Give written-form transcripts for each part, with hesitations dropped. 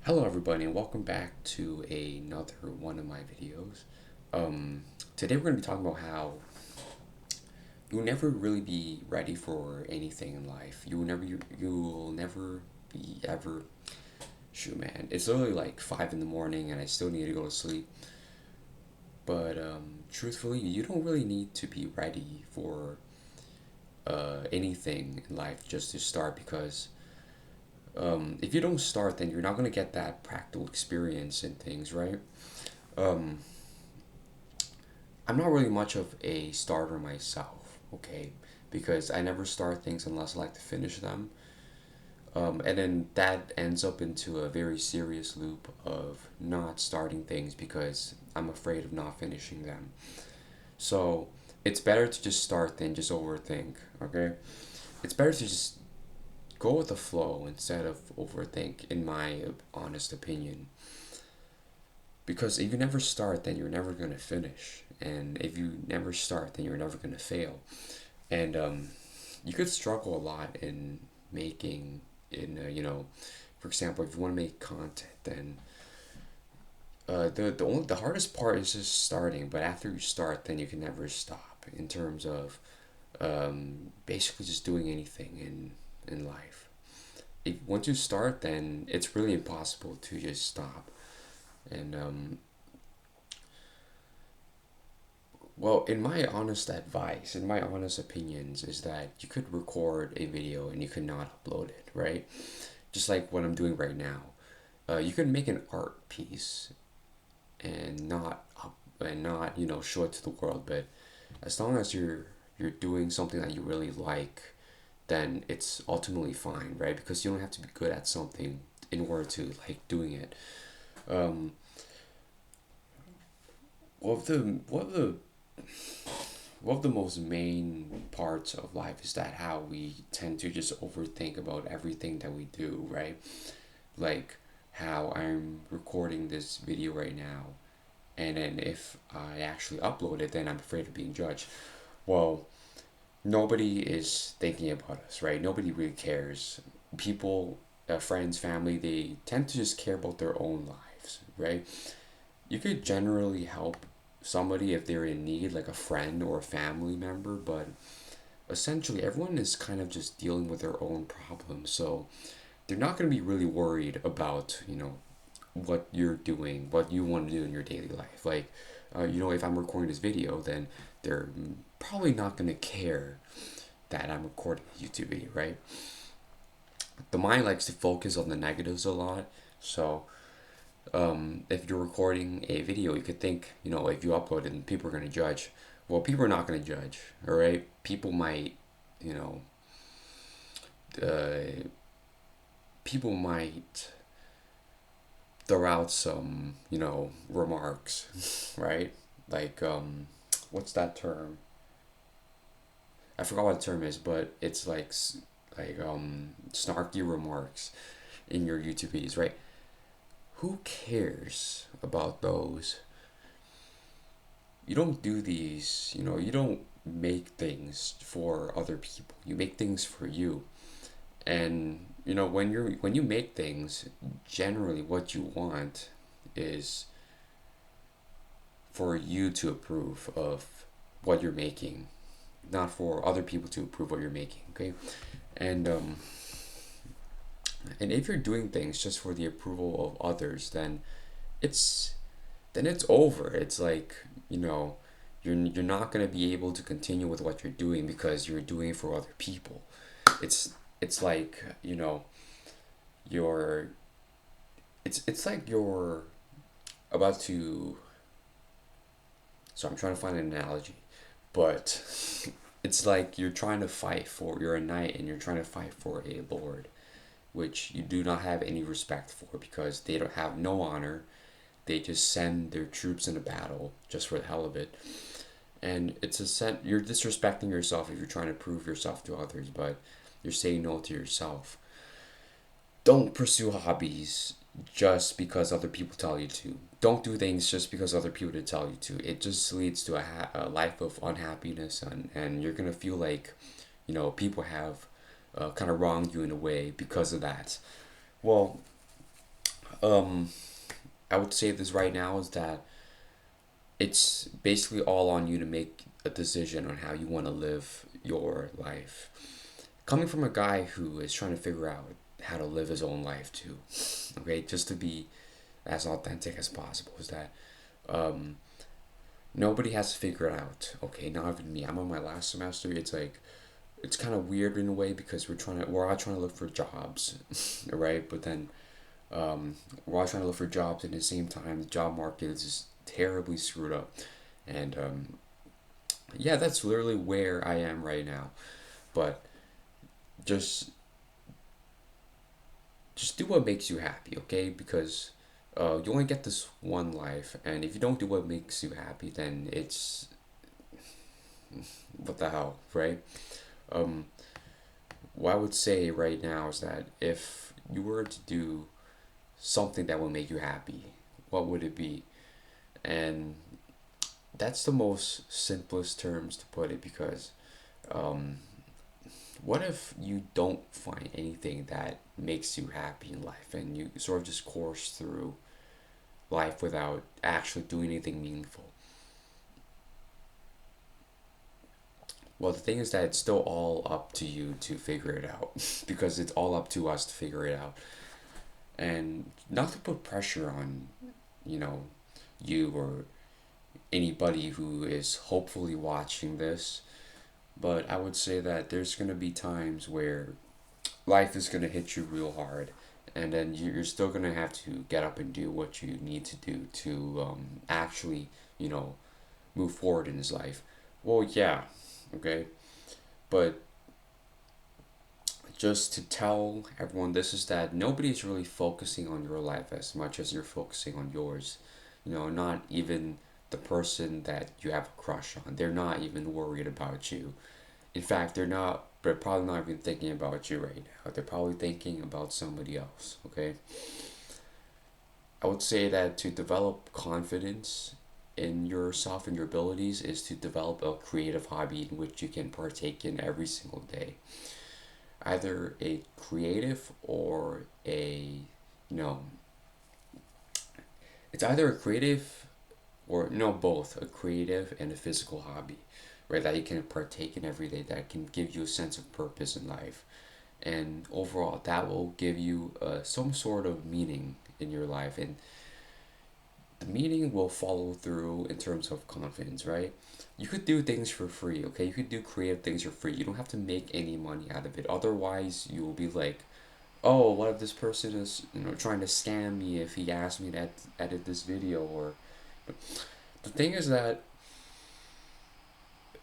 Hello everybody and welcome back to another one of my videos. Today we're going to be talking about how you'll never really be ready for anything in life. You will never be ever shoot man. It's literally like 5 in the morning and I still need to go to sleep. But truthfully, you don't really need to be ready for anything in life just to start because if you don't start, then you're not going to get that practical experience in things, right? Um, I'm not really much of a starter myself, okay? Because I never start things unless I like to finish them. And then that ends up into a very serious loop of not starting things because I'm afraid of not finishing them. So it's better to just start than just overthink, okay? It's better to just go with the flow instead of overthink, in my honest opinion. Because if you never start, then you're never going to finish. And if you never start, then you're never going to fail. And you could struggle a lot in making, for example, if you want to make content, then the hardest part is just starting. But after you start, then you can never stop in terms of basically just doing anything in life. If once you start, then it's really impossible to just stop. And well, in my honest advice, in my honest opinions, is that you could record a video and you could not upload it, right? Just like what I'm doing right now. You can make an art piece and not show it to the world, but as long as you're doing something that you really like, then it's ultimately fine, right? Because you don't have to be good at something in order to like doing it. Um, what of the one of the most main parts of life is that how we tend to just overthink about everything that we do, right? Like how I'm recording this video right now, and then if I actually upload it, then I'm afraid of being judged. Well, nobody is thinking about us, right? Nobody really cares. People, friends, family, they tend to just care about their own lives, right? You could generally help somebody if they're in need, like a friend or a family member, but essentially everyone is kind of just dealing with their own problems. So they're not going to be really worried about, what you're doing, what you want to do in your daily life. Like, if I'm recording this video, then they're probably not going to care that I'm recording a YouTube video, right? The mind likes to focus on the negatives a lot. So if you're recording a video, you could think, if you upload it and people are going to judge. Well, people are not going to judge, all right? People might, you know, uh, people might throw out some, remarks, right? Like, what's that term? I forgot what the term is, but it's like snarky remarks in your YouTube videos, right? Who cares about those? You don't do these, you don't make things for other people. You make things for you. And when you make things, generally what you want is for you to approve of what you're making, not for other people to approve what you're making, okay? And and if you're doing things just for the approval of others, it's it's over. It's like, you're not going to be able to continue with what you're doing because you're doing it for other people. It's like, you're it's like you're about to, so I'm trying to find an analogy, but it's like you're a knight and you're trying to fight for a lord, which you do not have any respect for because they don't have no honor. They just send their troops into battle just for the hell of it. And you're disrespecting yourself if you're trying to prove yourself to others, but you're saying no to yourself. Don't pursue hobbies just because other people tell you to. Don't do things just because other people tell you to. It just leads to a life of unhappiness, and you're gonna feel like, people have kind of wronged you in a way because of that. Well, Um, I would say this right now is that it's basically all on you to make a decision on how you want to live your life. Coming from a guy who is trying to figure out how to live his own life too, okay, just to be as authentic as possible, is that um, nobody has to figure it out. Okay, not even me. I'm on my last semester. It's like it's kind of weird in a way because we're all trying to look for jobs, right? But then we're all trying to look for jobs, and at the same time, the job market is just terribly screwed up. And yeah, that's literally where I am right now. But just just do what makes you happy, okay? Because you only get this one life, and if you don't do what makes you happy, then it's what the hell, right? Um, what I would say right now is that if you were to do something that will make you happy, what would it be? And that's the most simplest terms to put it because um, what if you don't find anything that makes you happy in life and you sort of just course through life without actually doing anything meaningful? Well, the thing is that it's still all up to you to figure it out because it's all up to us to figure it out. And not to put pressure on, you know, you or anybody who is hopefully watching this, but I would say that there's going to be times where life is going to hit you real hard, and then you're still going to have to get up and do what you need to do to actually, you know, move forward in his life. Well, yeah, okay, but just to tell everyone this is that nobody's really focusing on your life as much as you're focusing on yours. You know, not even the person that you have a crush on. They're not even worried about you. In fact, they're probably not even thinking about you right now. They're probably thinking about somebody else, okay? I would say that to develop confidence in yourself and your abilities is to develop a creative hobby in which you can partake in every single day. Either a creative or a, no, it's either a creative or, no, both a creative and a physical hobby, right? That you can partake in every day that can give you a sense of purpose in life. And overall, that will give you some sort of meaning in your life. And the meaning will follow through in terms of confidence, right? You could do things for free, okay? You could do creative things for free. You don't have to make any money out of it. Otherwise, you will be like, oh, what if this person is, trying to scam me if he asked me to edit this video? Or the thing is that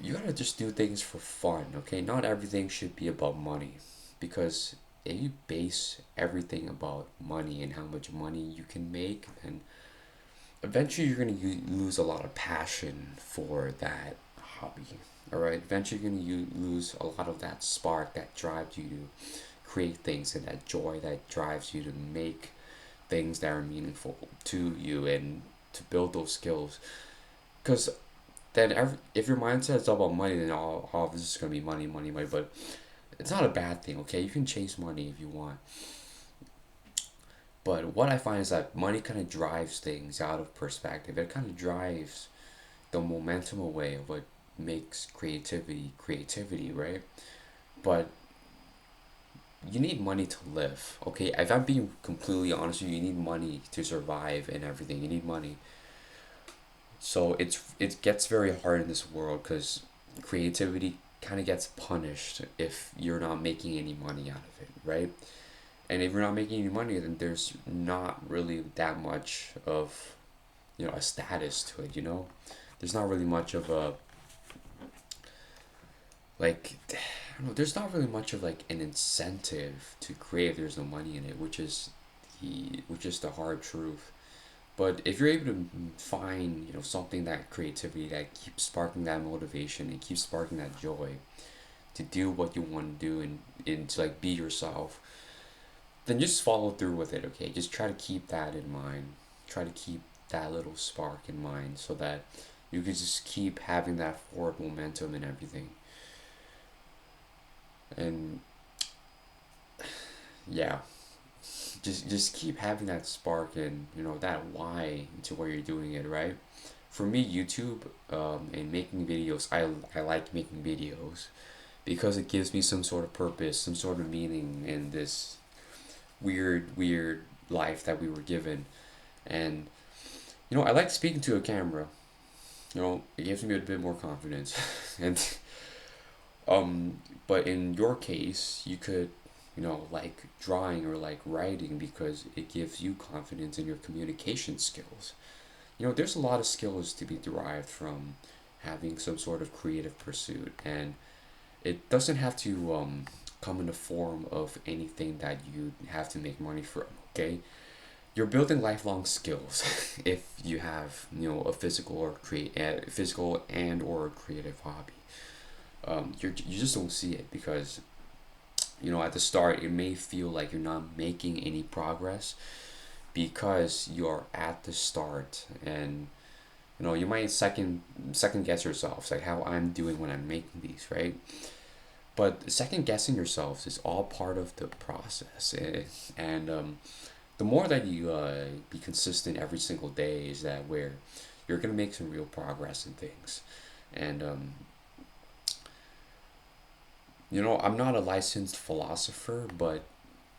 you gotta just do things for fun, okay? Not everything should be about money, because if you base everything about money and how much money you can make, then eventually you're going to lose a lot of passion for that hobby. All right, eventually you're going to lose a lot of that spark that drives you to create things, and that joy that drives you to make things that are meaningful to you and to build those skills. Because then if your mindset is all about money, then all this is going to be money, money, money. But it's not a bad thing, okay? You can chase money if you want. But what I find is that money kind of drives things out of perspective. It kind of drives the momentum away of what makes creativity, right? But you need money to live, okay? If I'm being completely honest with you, you need money to survive and everything. You need money. So it gets very hard in this world because creativity kind of gets punished if you're not making any money out of it, right? And if you're not making any money, then there's not really that much of, a status to it, There's not really much of a, like, I don't know, there's not really much of like an incentive to create if there's no money in it, which is the hard truth. But if you're able to find, something, that creativity that keeps sparking that motivation and keeps sparking that joy to do what you want to do, and to like be yourself, then just follow through with it, okay? Just try to keep that in mind. Try to keep that little spark in mind so that you can just keep having that forward momentum and everything. And yeah, just keep having that spark and that why to where you're doing it, right? For me, YouTube, and making videos, I like making videos because it gives me some sort of purpose, some sort of meaning in this weird life that we were given. And I like speaking to a camera. It gives me a bit more confidence. And but in your case, you could, like drawing or like writing because it gives you confidence in your communication skills. There's a lot of skills to be derived from having some sort of creative pursuit, and it doesn't have to come in the form of anything that you have to make money from. Okay, you're building lifelong skills if you have a physical and or creative hobby. You just don't see it because at the start it may feel like you're not making any progress because you're at the start, and you might second guess yourself like how I'm doing when I'm making these, right? But second guessing yourselves is all part of the process. And the more that you be consistent every single day is that where you're gonna make some real progress in things. And I'm not a licensed philosopher, but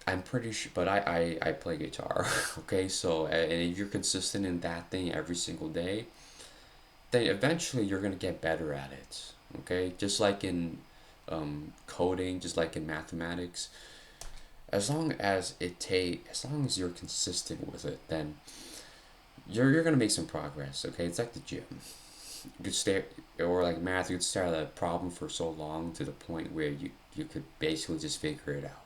I'm pretty sure, but I play guitar. Okay, so and if you're consistent in that thing every single day, then eventually you're gonna get better at it. Okay, just like in coding, just like in mathematics, as long as you're consistent with it, then you're gonna make some progress. Okay, it's like the gym. You could stay, or like math, you could stare at a problem for so long to the point where you could basically just figure it out.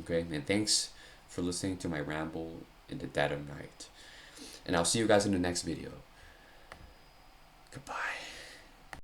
Okay, and thanks for listening to my ramble in the dead of night. And I'll see you guys in the next video. Goodbye.